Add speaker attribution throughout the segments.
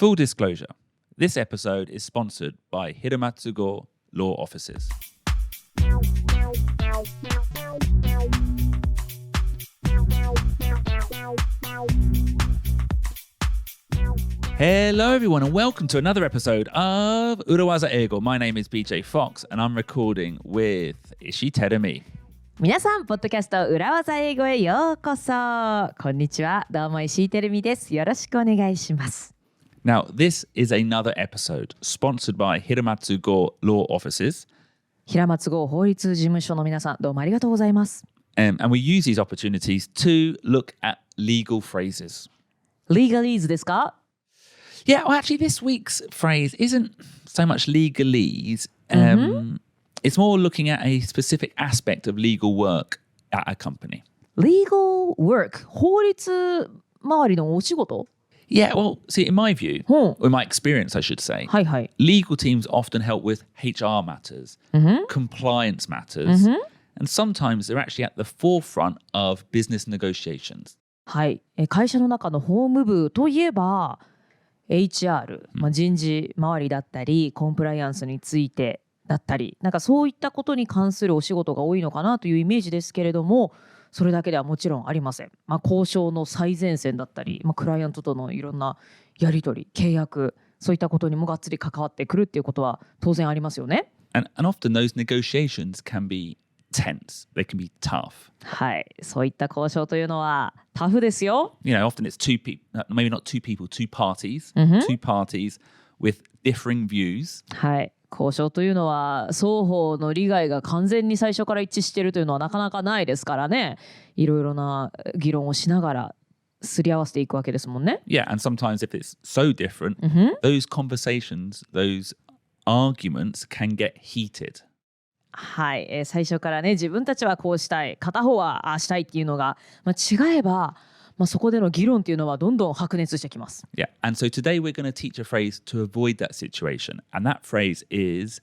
Speaker 1: Full disclosure, this episode is sponsored by 平松剛 Law Offices. Hello everyone and welcome to another episode of 裏技英語. My name is BJ Fox and I'm recording with 石テルミ。
Speaker 2: 皆さん、ポッドキャスト裏技英語へようこそ。こんにちは、どうも石井てるみです。よろしくお願いします。
Speaker 1: Now, this is another episode sponsored by 平松剛 Law Offices.
Speaker 2: 平松剛法律事務所の皆さん、どうもありがとうございます。
Speaker 1: And we use these opportunities to look at legal phrases.
Speaker 2: Legalese ですか？
Speaker 1: Yeah, well, actually, this week's phrase isn't so much legalese. It's more looking at a specific aspect of legal work at a company.
Speaker 2: Legal work 法律周りのお仕事？
Speaker 1: Yeah, well, see, in my view, or in my experience, I should say,
Speaker 2: はいはい。
Speaker 1: legal teams often help with HR matters, compliance matters, and sometimes they're actually at the forefront of business negotiations.
Speaker 2: はい。会社の中の法務部といえば、HR、人事周りだったり、コンプライアンスについてだったり、なんかそういったことに関するお仕事が多いのかなというイメージですけれども、それだけではもちろんありません。交渉の最前線だったり、クライアントとのいろんなやり取り、契約、そういったことにもがっつり関わってくるっていうことは当然ありますよね。
Speaker 1: And often those negotiations can be tense. They can be tough.
Speaker 2: はい、そういった交渉というのはタフですよ。
Speaker 1: You know, often it's two people, maybe not two people, two parties, two parties with differing views.
Speaker 2: はい。交渉というのは双方の利害が完全に最初から一致しているというのはなかなかないですからね。いろいろな議論をしながらすり合わせていくわけですもんね。
Speaker 1: Yeah, and sometimes if it's so different, those conversations, those arguments can get heated.
Speaker 2: はい、最初からね、自分たちはこうしたい、片方はああしたいっていうのが、違えば、そこでの議論っていうのはどんどん白熱してきます。
Speaker 1: Yeah, and so today we're going to teach a phrase to avoid that situation. And that phrase is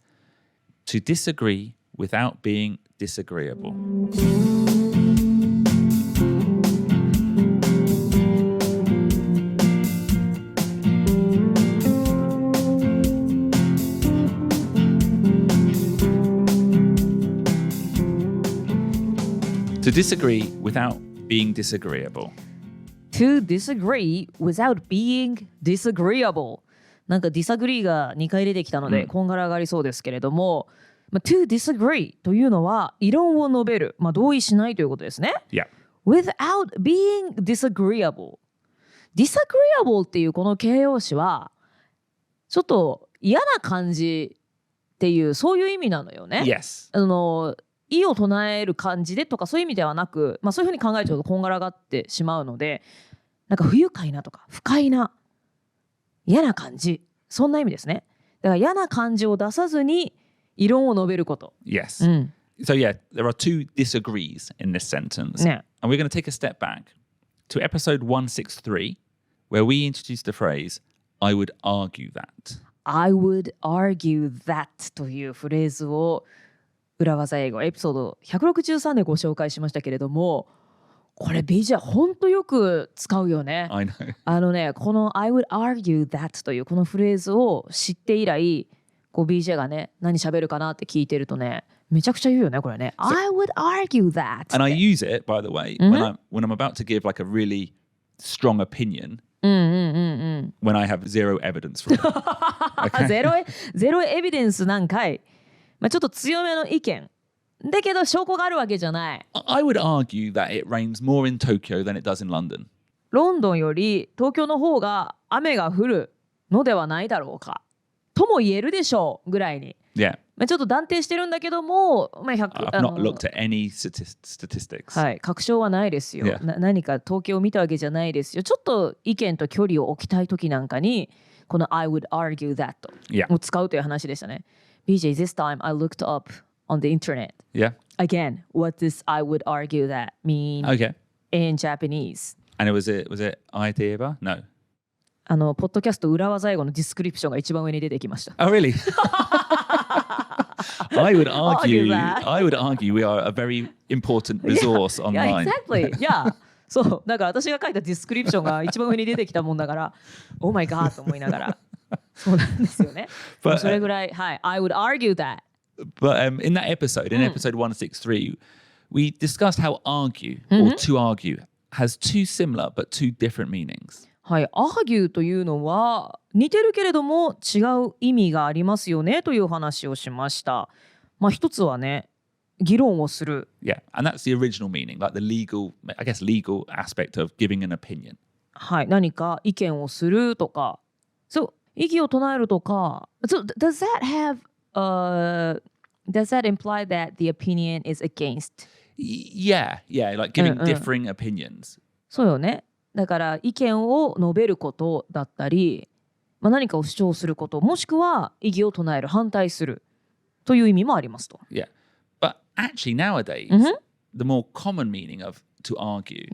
Speaker 1: to disagree without being disagreeable. To disagree without being disagreeable.
Speaker 2: To disagree without being disagreeable. なんか disagree が2回出てきたので、こんがらがりそうですけれども、to disagree というのは異論を述べる、同意しないということですね。
Speaker 1: Yeah.
Speaker 2: Without being disagreeable. Disagreeable っていうこの形容詞は、ちょっと嫌な感じっていう、そういう意味なのよね。
Speaker 1: Yes.
Speaker 2: 意を唱える感じでとかそういう意味ではなく、そういうふうに考えちゃうとこんがらがってしまうので、なんか不愉快なとか不快な嫌な感じ、そんな意味ですね。だから嫌な感じを出さずに異論を述べること。
Speaker 1: Yes. So yeah, there are two disagrees in this sentence.
Speaker 2: Yeah.
Speaker 1: And we're going to take a step back to episode 163, where we introduced the phrase, I would argue that.
Speaker 2: I would argue that というフレーズを裏技英語エピソード163でご紹介しましたけれども、これ BJ ほんとよく使うよね。
Speaker 1: I know.
Speaker 2: この I would argue that というこのフレーズを知って以来、BJ がね、何喋るかなって聞いてるとね、めちゃくちゃ言うよね、これね。I would argue that.
Speaker 1: And I use it, by the way, when I'm about to give like a really strong opinion, when I have zero evidence for it. Okay?
Speaker 2: ゼロエビデンスなんかい。ちょっと強めの意見だけど証拠があるわけじゃない。
Speaker 1: I would argue that it rains more in Tokyo than it does in London.
Speaker 2: ロンドンより東京の方が雨が降るのではないだろうかとも言えるでしょうぐらいに、
Speaker 1: Yeah.
Speaker 2: ちょっと断定してるんだけども、
Speaker 1: I've not looked at any statistics.
Speaker 2: はい、確証はないですよ。
Speaker 1: Yeah.
Speaker 2: 何か統計を見たわけじゃないですよ。ちょっと意見と距離を置きたい時なんかにこの I would argue that
Speaker 1: Yeah.
Speaker 2: を使うという話でしたね。BJ, this time I looked up on the internet.
Speaker 1: Yeah.
Speaker 2: Again, what does I would argue that mean
Speaker 1: Okay.
Speaker 2: in Japanese?
Speaker 1: And was it idea? No.
Speaker 2: ポッドキャスト裏技英語のディスクリプションが一番上に出てきました。
Speaker 1: Oh, really? I would
Speaker 2: Argue that.
Speaker 1: argue we are a very important resource online.
Speaker 2: Yeah, exactly. Yeah. そうだから私が書いたディスクリプションが一番上に出てきたもんだからOh my god と思いながらそうなんですよね。
Speaker 1: But,
Speaker 2: それぐらい、はい、I would argue that.
Speaker 1: But in that episode, in episode 163, we discussed how argue or to argue has two similar but two different meanings.
Speaker 2: はい、argue というのは似てるけれども違う意味がありますよねという話をしました。まあ一つはね、議論をする。
Speaker 1: Yeah, and that's the original meaning, like the legal, I guess, legal aspect of giving an opinion.
Speaker 2: はい、何か意見をするとか、そう、異議を唱えるとか。So, does that imply that the opinion is against?
Speaker 1: Yeah, like giving differing opinions.
Speaker 2: そうよね。だから意見を述べることだったり、まあ、何かを主張すること、もしくは異議を唱える、反対するという意味もありますと。
Speaker 1: Yeah, but actually nowadays, the more common meaning of to argue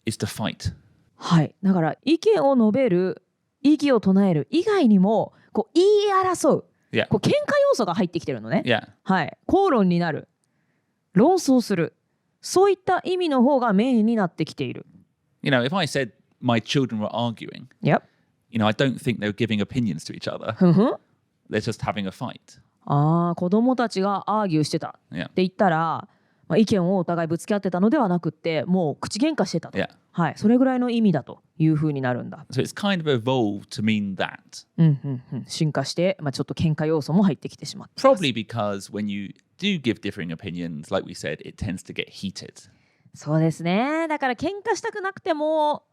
Speaker 1: is to fight.
Speaker 2: はい、だから意見を述べる、異議を唱える以外にもこう言い争う、こう喧嘩要素が入ってきてるのね。はい、口論になる、論争する、そういった意味の方がメインになってきている。
Speaker 1: You know, if I said my children were arguing, you know, I don't think they were giving opinions to each other. They're just having a fight.
Speaker 2: ああ、子供たちがアーギューしてたって言ったら、まあ、意見をお互いぶつけ合ってたのではなくって、もう口喧嘩してたと。はい、それぐらいの意味だというふうになるんだ。
Speaker 1: So it's kind of evolved to mean that.
Speaker 2: 進化して、まあ、ちょっと喧嘩要素も入ってきてしまった。
Speaker 1: Probably because when you do give differing opinions, like we said, it tends to get heated.
Speaker 2: そうですね。だから喧嘩したくなくても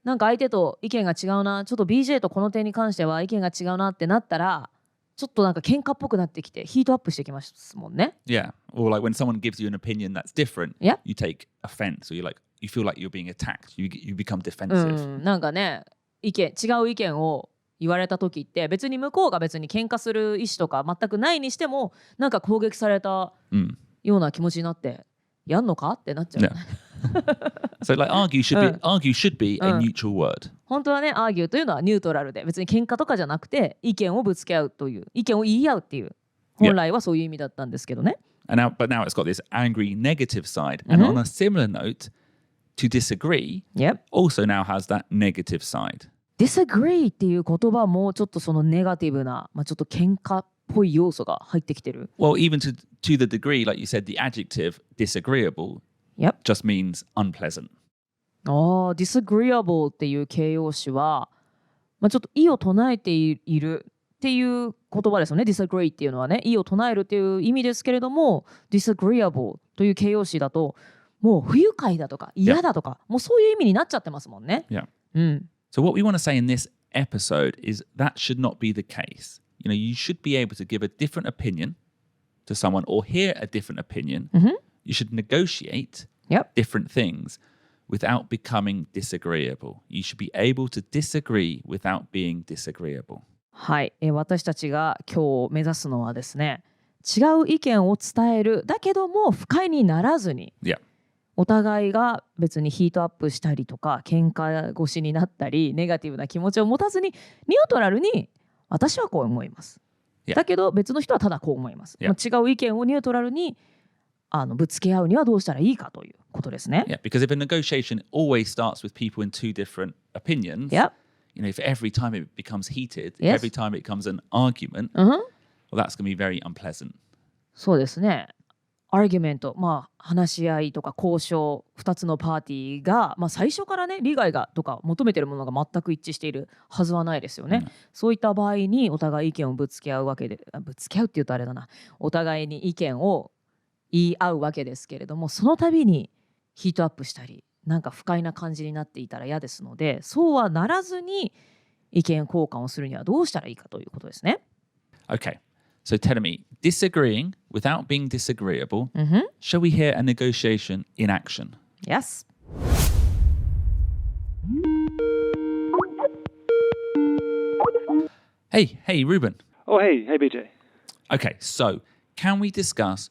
Speaker 2: なんか相手と意見が違うな、ちょっと BJ とこの点に関しては意見が違うなってなったら、ちょっとなんか喧嘩っぽくなってきてヒートアップしてきますもんね。
Speaker 1: Yeah, or like when someone gives you an opinion that's different, you take offense, or you feel like you're being attacked. You become defensive.
Speaker 2: なんかね、違う意見を言われた時って別に向こうが別に喧嘩する意思とか全くないにしても、なんか攻撃されたような気持ちになって、やんのかってなっちゃう。
Speaker 1: So like argue should be a neutral word.
Speaker 2: 本当はね、argue というのはニュートラルで、別に喧嘩とかじゃなくて意見をぶつけ合うという、意見を言い合うっていう、本来はそういう意味だったんですけどね。
Speaker 1: But now it's got this angry negative side. And on a similar note, to disagree also now has that negative side.
Speaker 2: disagree っていう言葉もちょっとそのネガティブな、まあ、ちょっと喧嘩っぽい要素が入ってきてる。
Speaker 1: Well, even to the degree, like you said, the adjective disagreeable just means unpleasant.
Speaker 2: disagreeable っていう形容詞は、まあ、ちょっと異を唱えているっていう言葉ですよね。disagree っていうのはね、異を唱えるっていう意味ですけれども、disagreeable という形容詞だともう不愉快だとか嫌だとか、もうそういう意味になっちゃってますもんね。
Speaker 1: So what we want to say in this episode is that should not be the case. You know, you should be able to give a different opinion to someone or hear a different opinion. You should negotiate different things without becoming disagreeable. You should be able to disagree without being disagreeable.
Speaker 2: はい、私たちが今日目指すのはですね、違う意見を伝える、だけども不快にならずに、お互いが別にヒートアップしたりとか喧嘩腰になったりネガティブな気持ちを持たずに、ニュートラルに私はこう思います、だけど別の人はただこう思います、違う意見をニュートラルにぶつけ合うにはどうしたらいいかということですね。
Speaker 1: Because if a negotiation always starts with people in two different opinions, you know, if every time it becomes heated, every time it becomes an argument, well, that's going to be very unpleasant.
Speaker 2: そうですね。アーギュメント、まあ話し合いとか交渉、2つのパーティーが、まあ、最初からね、利害がとか求めてるものが全く一致しているはずはないですよね。そういった場合にお互い意見をぶつけ合うわけで、ぶつけ合うって言うとあれだな、お互いに意見を言い合うわけですけれども、その度にヒートアップしたり、なんか不快な感じになっていたら嫌ですので、そうはならずに意見交換をするにはどうしたらいいかということですね。
Speaker 1: Okay. So tell me, disagreeing without being disagreeable, shall we hear a negotiation in action?
Speaker 2: Yes.
Speaker 1: Hey, Ruben.
Speaker 3: Oh, hey, BJ.
Speaker 1: Okay, so can we discuss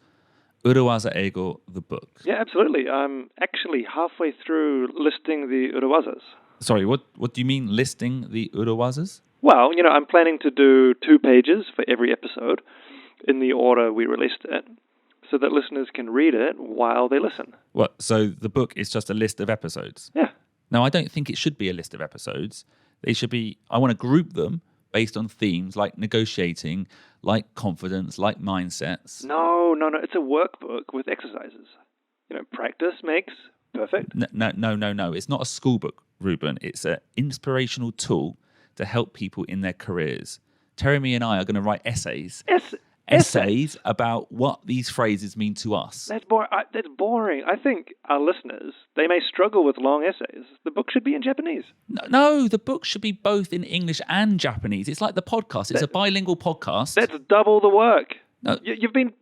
Speaker 1: Urawaza Eigo, the book?
Speaker 3: Yeah, absolutely. I'm actually halfway through listing the urawazas.
Speaker 1: Sorry, what do you mean listing the urawazas?
Speaker 3: Well, you know, I'm planning to do 2 pages for every episode in the order we released it. so that listeners can read it while they listen.
Speaker 1: What? So the book is just a list of episodes?
Speaker 3: Yeah.
Speaker 1: No, I don't think it should be a list of episodes. They should be, I want to group them based on themes like negotiating, like confidence, like mindsets.
Speaker 3: No. It's a workbook with exercises. Practice makes perfect.
Speaker 1: No. It's not a school book, Ruben. It's an inspirational tool to help people in their careers. Teremi and I are going to write essays about what these phrases mean to us.
Speaker 3: That's boring. I think our listeners, they may struggle with long essays. The book should be in Japanese.
Speaker 1: No, the book should be both in English and Japanese. It's like the podcast. It's a bilingual podcast.
Speaker 3: That's double the work.
Speaker 1: No.
Speaker 3: You've been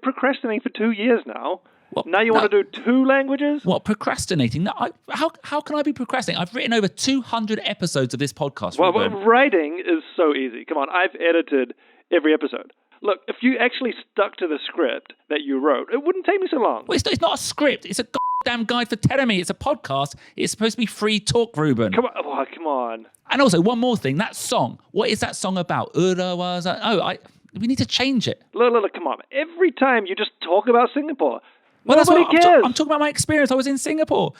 Speaker 3: procrastinating for 2 years now. Now you want to do 2 languages?
Speaker 1: What, procrastinating? No, how can I be procrastinating? I've written over 200 episodes of this podcast.
Speaker 3: Well, writing is so easy. Come on, I've edited every episode. Look, if you actually stuck to the script that you wrote, it wouldn't take me so long.
Speaker 1: Well, it's not a script. It's a goddamn guide for Teremi. It's a podcast. It's supposed to be free talk, Ruben.
Speaker 3: Come on.
Speaker 1: And also, one more thing. That song. What is that song about? We need to change it.
Speaker 3: Look, come on. Every time you just talk about Singapore,
Speaker 1: well,
Speaker 3: nobody cares.
Speaker 1: I'm talking about my experience. I was in Singapore.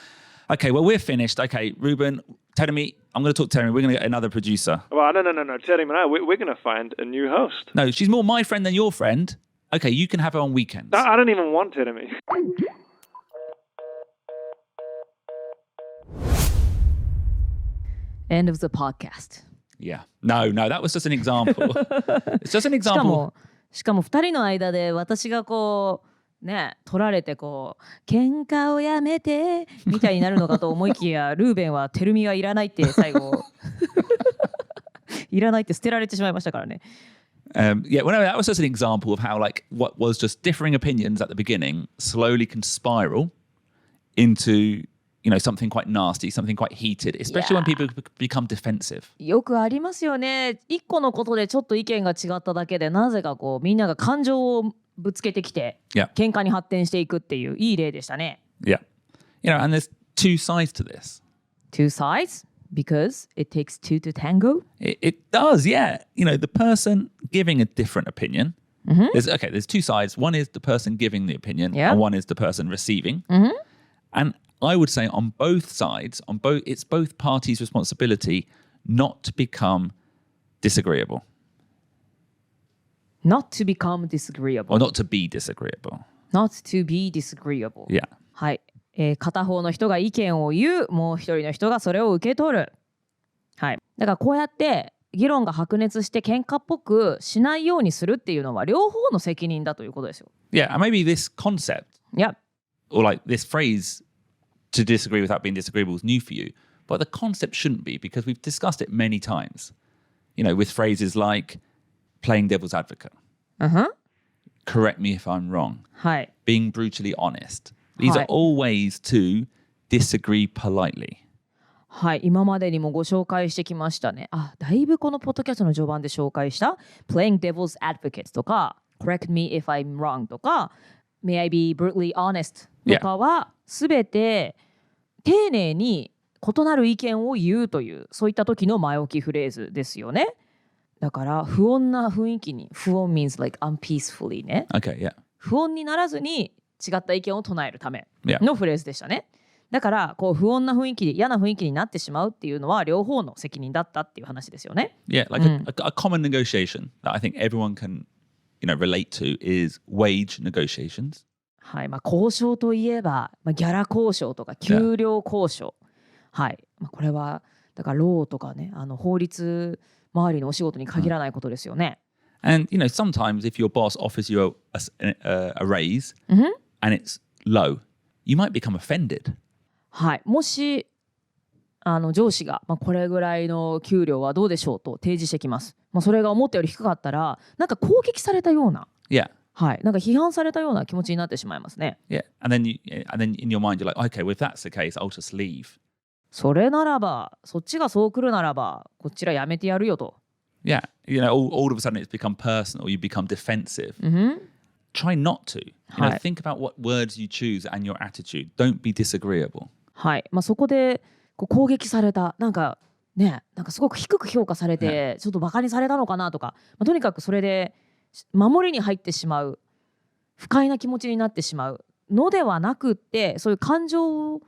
Speaker 1: Okay, well, we're finished. Okay, Ruben, Teremi, I'm going to talk to Teremi. We're going to get another producer.
Speaker 3: Well, no. Teremi and I, we're going to find a new host.
Speaker 1: No, she's more my friend than your friend. Okay, you can have her on weekends.
Speaker 3: No, I don't even want Teremi.
Speaker 2: End of the podcast.
Speaker 1: Yeah. No, that was just an example. It's just an example.
Speaker 2: しかも2人の間で私が取られて喧嘩をやめてみたいになるのかと思いきやルーベンはテルミはいらないって最後いらないって捨てられてしまいましたからね。
Speaker 1: That was just an example of how what was just differing opinions at the beginning slowly can spiral into something quite nasty, something quite heated, especially when people become defensive.
Speaker 2: よくありますよね。一個のことでちょっと意見が違っただけでなぜかみんなが感情をぶつけてきて、喧嘩に発展していくっていういい例でしたね。
Speaker 1: Yeah. And there's 2 sides to this.
Speaker 2: 2 sides? Because it takes 2 to tango?
Speaker 1: It does, yeah. The person giving a different opinion. There's 2 sides. One is the person giving the opinion, and one is the person receiving. And I would say on both sides, it's both parties' responsibility not to become disagreeable.
Speaker 2: Not to become disagreeable.
Speaker 1: Or not to be disagreeable.
Speaker 2: Not to be disagreeable.
Speaker 1: Yeah.
Speaker 2: はい。片方の人が意見を言う、もう一人の人がそれを受け取る。はい。だからこうやって議論が白熱して喧嘩っぽくしないようにするっていうのは両方の責任だということですよ。
Speaker 1: Yeah, and maybe this concept, or this phrase to disagree without being disagreeable is new for you, but the concept shouldn't be because we've discussed it many times. With phrases like playing devil's advocate. Correct me if I'm wrong.
Speaker 2: はい。
Speaker 1: Being brutally honest. These are all ways to disagree politely.
Speaker 2: はい、今までにもご紹介してきましたね。だいぶこのポッドキャストの序盤で紹介した Playing Devil's Advocate とか Correct me if I'm wrong とか May I be brutally honest とかはすべて丁寧に異なる意見を言うというそういった時の前置きフレーズですよね。だから不穏な雰囲気に不穏 means like unpeacefully ね。
Speaker 1: Okay, yeah.
Speaker 2: 不穏にならずに違った意見を唱えるためのフレーズでしたね。だから不穏な雰囲気嫌な雰囲気になってしまうっていうのは両方の責任だったっていう話ですよね。
Speaker 1: Yeah, like a common negotiation that I think everyone can, relate to is wage negotiations.
Speaker 2: はい、交渉といえば、ギャラ交渉とか給料交渉。はい、これはだからローとかね、法律周りのお仕事に限らないことですよね。
Speaker 1: And sometimes if your boss offers you a raise and it's low, you might become offended.
Speaker 2: はい、もし上司が、これぐらいの給料はどうでしょうと提示してきます。それが思ったより低かったらなんか攻撃されたような、はい、なんか批判されたような気持ちになってしまいますね。
Speaker 1: Yeah, and then in your mind you're like, okay, well if that's the case, I'll just leave.
Speaker 2: それならば、そっちがそう来るならば、こちらやめてやるよと。
Speaker 1: Yeah, all of a sudden it's become personal, you become defensive. Try not to. Think about what words you choose and your attitude. Don't be disagreeable.
Speaker 2: はい、そこで攻撃された、なんかすごく低く評価されて、ちょっとバカにされたのかなとか、とにかくそれで守りに入ってしまう不快な気持ちになってしまうのではなくって、そういう感情を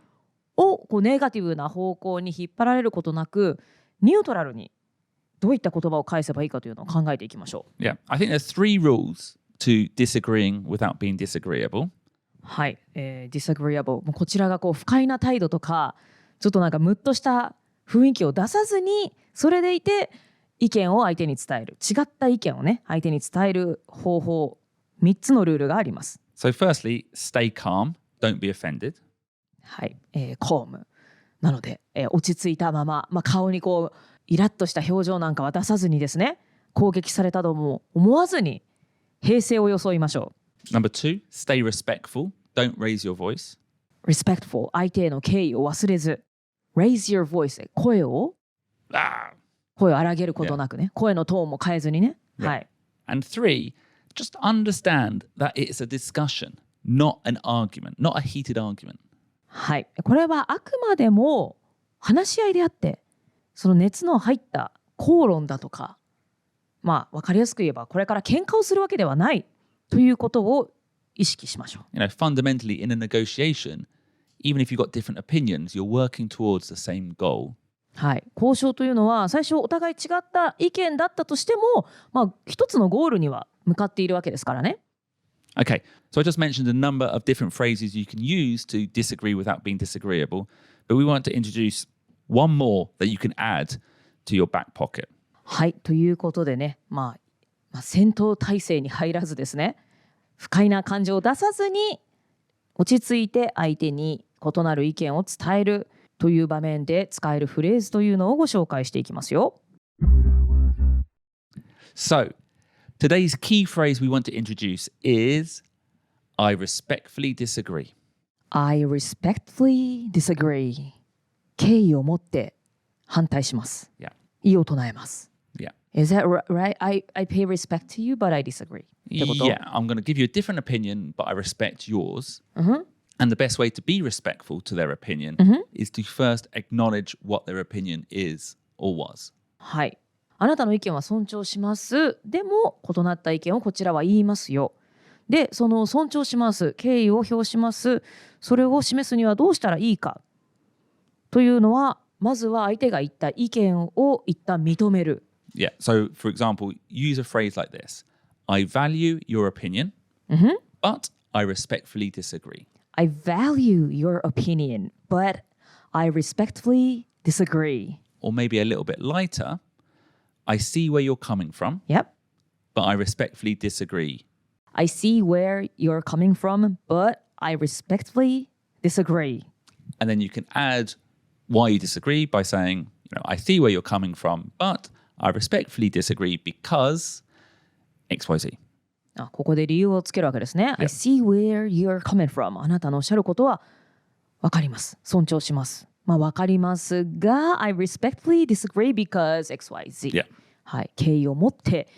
Speaker 2: こうネガティブな方向に引っ張られることなく、ニュートラルにどういった言葉を返せばいいかというのを考えていきましょう。
Speaker 1: Yeah, I think there's 3 rules to disagreeing without being disagreeable.
Speaker 2: はい、disagreeable。もうこちらがこう不快な態度とか、ちょっとなんかムッとした雰囲気を出さずに、それでいて意見を相手に伝える、違った意見をね相手に伝える方法、3つのルールがあります。
Speaker 1: So firstly, stay calm, don't be offended.
Speaker 2: はい、calm なので、落ち着いたまま、顔にこうイラッとした表情なんかは出さずにですね、攻撃されたとも思わずに平静を装いましょう。
Speaker 1: Number 2, stay respectful, don't raise your voice.
Speaker 2: respectful、 相手への敬意を忘れず、 raise your voice、 声を荒げることなくね、声のトーンも変えずにね、はい。
Speaker 1: And 3, just understand that it's a discussion, not an argument, not a heated argument.
Speaker 2: はい、これはあくまでも話し合いであって、その熱の入った口論だとか、分かりやすく言えばこれから喧嘩をするわけではないということを意識しましょう。
Speaker 1: Fundamentally in a negotiation, even if you've got different opinions, you're working towards the same goal.
Speaker 2: はい、交渉というのは最初お互い違った意見だったとしても、一つのゴールには向かっているわけですからね。
Speaker 1: Okay, so I just mentioned a number of different phrases you can use to disagree without being disagreeable, but we want to introduce one more that you can add to your back pocket.
Speaker 2: はい、ということでね、戦闘態勢に入らずですね、不快な感情を出さずに落ち着いて相手に異なる意見を伝えるという場面で使えるフレーズというのをご紹介していきますよ。
Speaker 1: So, today's key phrase we want to introduce is I respectfully disagree.
Speaker 2: I respectfully disagree。 敬意を持って反対します。
Speaker 1: Yeah.
Speaker 2: 異を唱えます。
Speaker 1: Yeah.
Speaker 2: Is that right? I pay respect to you, but I disagree.
Speaker 1: Yeah, I'm going to give you a different opinion, but I respect yours. And the best way to be respectful to their opinion is to first acknowledge what their opinion is or was.
Speaker 2: はい。あなたの意見は尊重します。でも異なった意見をこちらは言いますよ。で、その尊重します、敬意を表します、それを示すにはどうしたらいいかというのは、まずは相手が言った意見を一旦認める。
Speaker 1: Yeah, so for example, use a phrase like this. I value your opinion, but I respectfully disagree.
Speaker 2: I value your opinion, but I respectfully disagree.
Speaker 1: Or maybe a little bit lighter. I see where you're coming from,
Speaker 2: Yep.
Speaker 1: but I respectfully disagree.
Speaker 2: I see where you're coming from, but I respectfully disagree.
Speaker 1: And then you can add why you disagree by saying, I see where you're coming from, but I respectfully disagree because XYZ.
Speaker 2: ここで理由をつけるわけですね。I see where you're coming from. あなたのおっしゃることは分かります。尊重します。分かりますが、I respectfully disagree because XYZ.
Speaker 1: Yeah.
Speaker 2: はい。敬意を持って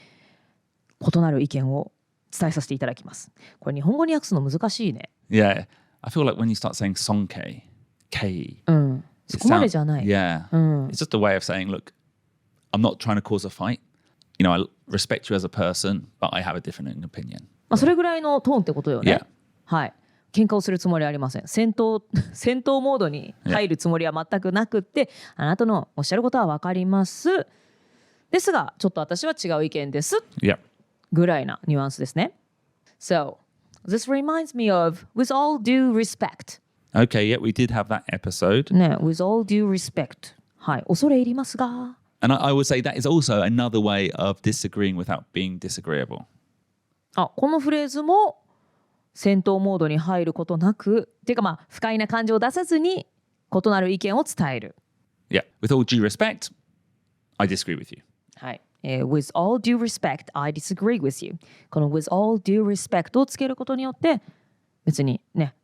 Speaker 2: 異なる意見を伝えさせていただきます。これ日本語に訳すの難しいね。
Speaker 1: Yeah. I feel like when you start saying sonke, K.
Speaker 2: そこまでじゃない。
Speaker 1: Yeah. It's just a way of saying, look, I'm not trying to cause a fight. I respect you as a person, but I have a different opinion.
Speaker 2: それぐらいのトーンってことよね。
Speaker 1: Yeah.
Speaker 2: はい。喧嘩をするつもりはありません。戦闘モードに入るつもりは全くなくって、あなたのおっしゃることは分かります。ですが、ちょっと私は違う意見です。
Speaker 1: Yeah.
Speaker 2: ぐらいなニュアンスですね。So, this reminds me of with all due respect.
Speaker 1: Okay, yeah, we did have that episode.
Speaker 2: ね、with all due respect. はい。恐れ入りますが。
Speaker 1: And I would say that is also another way of disagreeing without being disagreeable.
Speaker 2: このフレーズも戦闘モードに入ることなく、ていうか不快な感情を出さずに異なる意見を伝える。
Speaker 1: Yeah, with all due respect, I disagree with you.
Speaker 2: はい。with all due respect, I disagree with you. この with all due respect をつけることによって、別にね、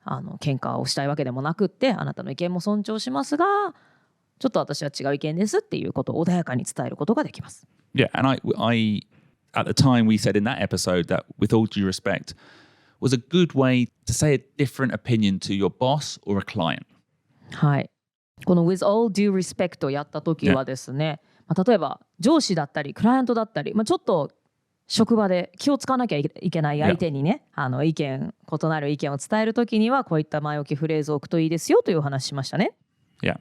Speaker 2: 喧嘩をしたいわけでもなくって、あなたの意見も尊重しますが、ちょっと私は違う意見ですっていうことを穏やかに伝えることができます。
Speaker 1: Yeah, and I at the time we said in that episode that with all due respect was a good way to say a different opinion to your boss or a client.
Speaker 2: はい。この with all due respect をやったときはですね、例えば上司だったりクライアントだったり、ちょっと職場で気を使わなきゃいけない相手にね、異なる意見を伝えるときにはこういった前置きフレーズを置くといいですよというお話しましたね。
Speaker 1: Yeah,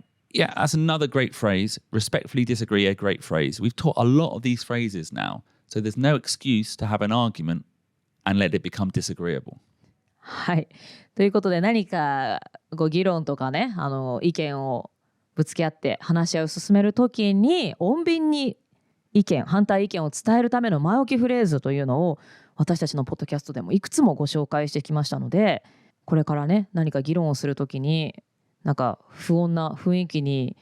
Speaker 1: that's another great phrase. Respectfully disagree, a great phrase. We've taught a lot of these phrases now, so there's no excuse to have an argument and let it become disagreeable.
Speaker 2: はい。ということで何か議論とかね、意見をぶつけ合って話し合いを進めるときに穏便に反対意見を伝えるための前置きフレーズというのを私たちのポッドキャストでもいくつもご紹介してきましたので、これからね何か議論をするときになんか不穏な雰囲気に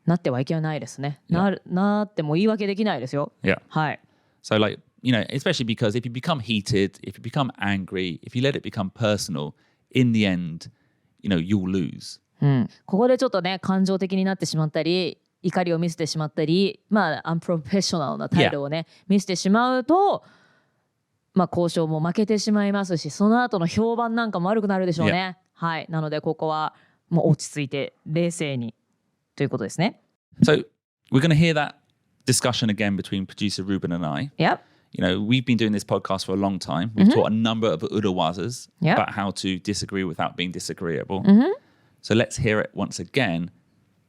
Speaker 2: なってはいけないですね。なっても言い訳できないですよ。
Speaker 1: Yeah.
Speaker 2: はい。
Speaker 1: So like, especially because if you become heated, if you become angry, if you let it become personal, in the end, you'll lose.
Speaker 2: ここでちょっとね感情的になってしまったり、怒りを見せてしまったり、アンプロフェッショナルな態度をね、見せてしまうと、交渉も負けてしまいますし、その後の評判なんかも悪くなるでしょうね。はい。なのでここはもう落ち着いて冷静にということですね。
Speaker 1: So we're going to hear that discussion again between producer Ruben and I.
Speaker 2: Yep.
Speaker 1: We've been doing this podcast for a long time. We've taught a number of urawazas about how to disagree without being disagreeable. So let's hear it once again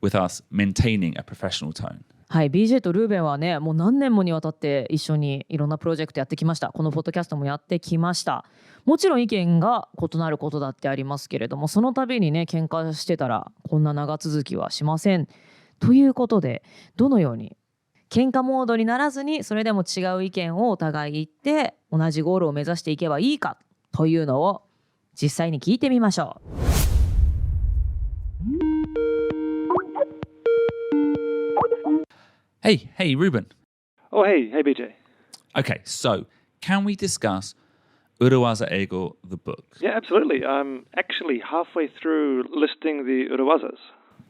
Speaker 1: with us maintaining a professional tone.
Speaker 2: はい、BJ とルーベンはね、もう何年もにわたって一緒にいろんなプロジェクトやってきました。このポッドキャストもやってきました。もちろん意見が異なることだってありますけれども、その度にね、喧嘩してたらこんな長続きはしません。ということで、どのように喧嘩モードにならずに、それでも違う意見をお互い言って、同じゴールを目指していけばいいかというのを実際に聞いてみましょう。
Speaker 1: Hey, Ruben.
Speaker 3: Oh, hey, BJ.
Speaker 1: Okay, so can we discuss Urawaza Eigo, the book?
Speaker 3: Yeah, absolutely. I'm actually halfway through listing the urawazas.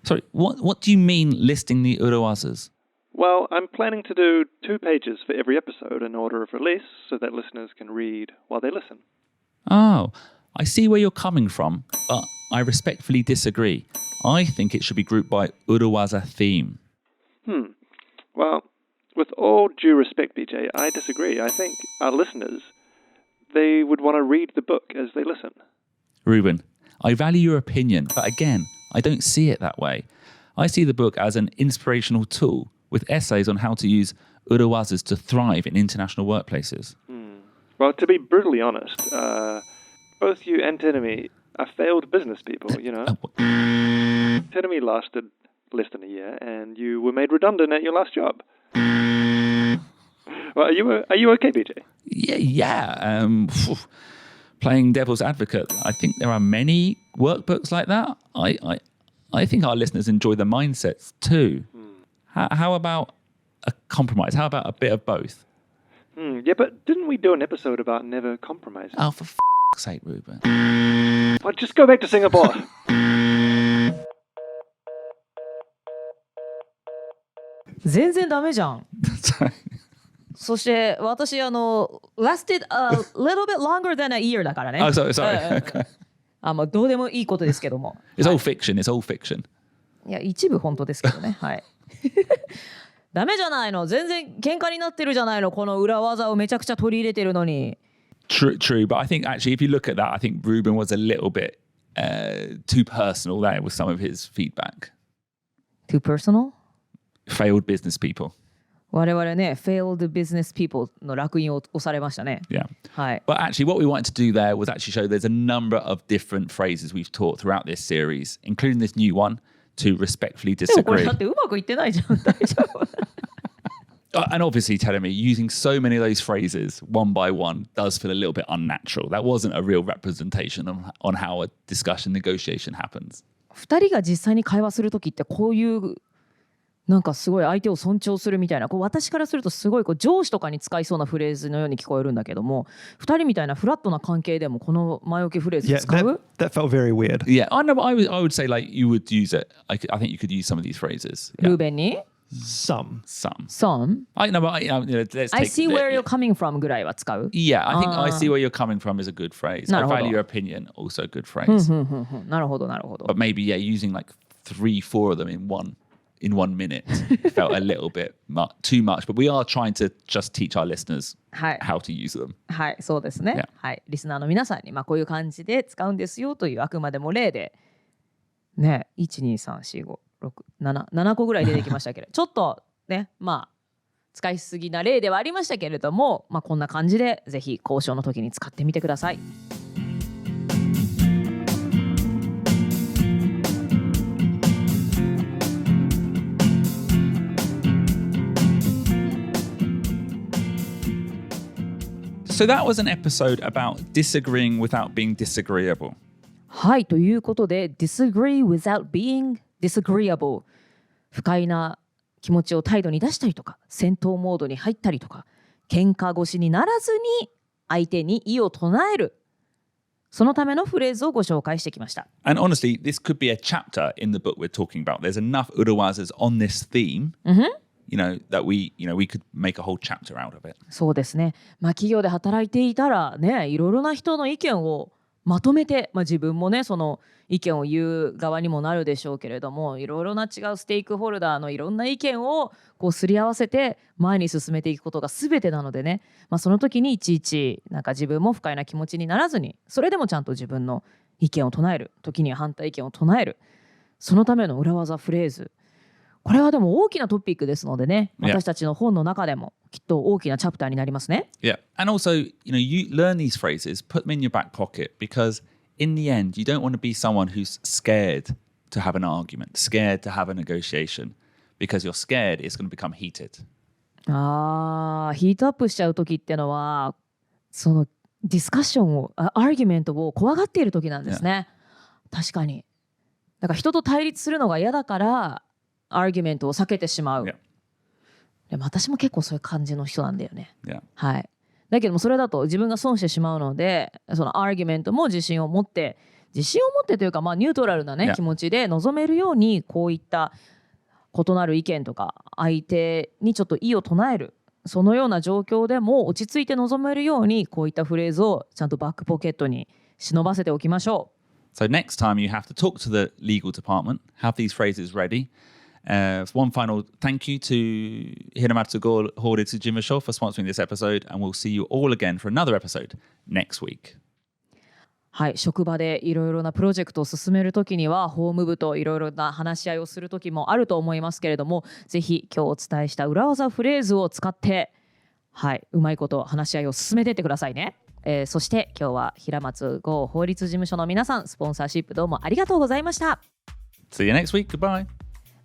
Speaker 1: Sorry, what do you mean listing the urawazas?
Speaker 3: Well, I'm planning to do 2 pages for every episode in order of release so that listeners can read while they listen.
Speaker 1: Oh, I see where you're coming from, but I respectfully disagree. I think it should be grouped by Urawaza theme.
Speaker 3: Well, with all due respect, BJ, I disagree. I think our listeners, they would want to read the book as they listen.
Speaker 1: Ruben, I value your opinion, but again, I don't see it that way. I see the book as an inspirational tool with essays on how to use urawazas to thrive in international workplaces.
Speaker 3: Well, to be brutally honest, both you and Tenemi are failed business people, Tenemi lasted less than a year and you were made redundant at your last job. Well, are you okay, BJ?
Speaker 1: Yeah. Playing devil's advocate, I think there are many workbooks like that. I think our listeners enjoy the mindsets too. How about a compromise? How about a bit of both?
Speaker 3: Yeah, but didn't we do an episode about never compromising?
Speaker 1: Oh, for sake, Ruben.
Speaker 3: Well, just go back to Singapore.
Speaker 2: 全然ダメじゃん。そして私lasted a little bit longer than a year だからね。
Speaker 1: Oh, sorry.
Speaker 2: どうでもいいことですけども。
Speaker 1: It's all fiction. It's all fiction.
Speaker 2: いや一部本当ですけどね。はい。ダメじゃないの。全然喧嘩になってるじゃないの。この裏技をめちゃくちゃ取り入れてるのに。
Speaker 1: True, but I think actually if you look at that, I think Ruben was a little bit too personal there with some of his feedback.
Speaker 2: Too personal?
Speaker 1: Failed business people.
Speaker 2: 我々ね、failed business people の烙印を押されましたね。
Speaker 1: Yeah.
Speaker 2: はい。
Speaker 1: But actually what we wanted to do there was actually show there's a number of different phrases we've taught throughout this series, including this new one, to respectfully
Speaker 2: でもこれ
Speaker 1: disagree.
Speaker 2: だってうまくいってないじゃん。大丈夫。
Speaker 1: And obviously, telling me using so many of those phrases one by one does feel a little bit unnatural. That wasn't a real representation on how a discussion negotiation happens.
Speaker 2: 2人が実際に会話するときってこういうなんかすごい相手を尊重するみたいな、私からするとすごい上司とかに使いそうなフレーズのように聞こえるんだけども、2人みたいなフラットな関係でもこの前置きフレーズ使う？
Speaker 4: that felt very weird.
Speaker 1: Yeah, I know. I would say like you would use it. I think you could use some of these phrases.
Speaker 2: ルーベンに
Speaker 4: Some.
Speaker 2: Some?
Speaker 1: I know, but let's
Speaker 2: I
Speaker 1: take
Speaker 2: see where you're coming from ぐらいは使う？
Speaker 1: Yeah, I think I see where you're coming from is a good phrase. I
Speaker 2: なるほど。
Speaker 1: value your opinion, also a good phrase.
Speaker 2: なるほどなるほど。
Speaker 1: But maybe, yeah, using like 3-4 of them in one in 1 minute felt a little bit too much, but we are trying to just teach our listeners how to use them.
Speaker 2: はい、そうですね。
Speaker 1: Yeah.
Speaker 2: はい、リスナーの皆さんに、こういう感じで使うんですよというあくまでも例で、ね、1、2、3、4、5、6、7個ぐらい出てきましたけど、ちょっとね、使いすぎな例ではありましたけれども、こんな感じでぜひ交渉の時に使ってみてください。
Speaker 1: So that was an episode about disagreeing without being disagreeable.
Speaker 2: はい、ということで disagree without being disagreeable 不快な気持ちを態度に出したりとか戦闘モードに入ったりとか喧嘩腰にならずに相手に異を唱えるそのためのフレーズをご紹介してきました。
Speaker 1: And honestly, this could be a chapter in the book we're talking about. There's enough urawazas on this theme, that we could make a whole chapter out of it.
Speaker 2: そうですね。企業で働いていたらね、いろいろな人の意見をまとめて、自分もねその意見を言う側にもなるでしょうけれども、いろいろな違うステークホルダーのいろんな意見をすり合わせて前に進めていくことが全てなのでね、その時にいちいち自分も不快な気持ちにならずに、それでもちゃんと自分の意見を唱える、時には反対意見を唱える、そのための裏技フレーズ、これはでも大きなトピックですのでね、私たちの本の中でもきっと大きなチャプターになりますね。
Speaker 1: Yeah. And also, you learn these phrases, put them in your back pocket, because in the end, you don't want to be someone who's scared to have an argument, scared to have a negotiation, because you're scared it's going to become heated.
Speaker 2: ヒートアップしちゃう時ってのは、そのディスカッションを、アーギュメントを怖がっている時なんですね。確かに。だから人と対立するのが嫌だから、アーギュメントを避けてしまう。でも私も結構そういう感じの人なんだよね。はい。だけどもそれだと自分が損してしまうので、そのアーギュメントも自信を持ってというか、ニュートラルなね、気持ちで臨めるように、こういった異なる意見とか相手にちょっと異を唱える、そのような状況でも落ち着いて臨めるように、こういったフレーズをちゃんとバックポケットに忍ばせておきましょう。
Speaker 1: So next time you have to talk to the legal department, have these phrases ready.One final thank you to 平松剛法律事務所 for sponsoring this episode, and we'll see you all again for another episode next week.
Speaker 2: はい、職場でいろいろなプロジェクトを進めるときには、法務部といろいろな話し合いをするときもあると思いますけれども、ぜひ今日お伝えした裏技フレーズを使って、うまいこと話し合いを進めていってくださいね。そして今日は平松剛法律事務所の皆さん、スポンサーシップどうもありがとうございました。
Speaker 1: See you next week. Goodbye.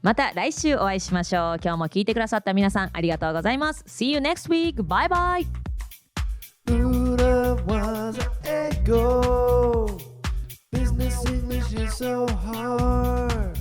Speaker 2: また来週お会いしましょう。今日も聞いてくださった皆さんありがとうございます。 See you next week. Bye bye.
Speaker 5: Urawaza Echo. Business English is so hard.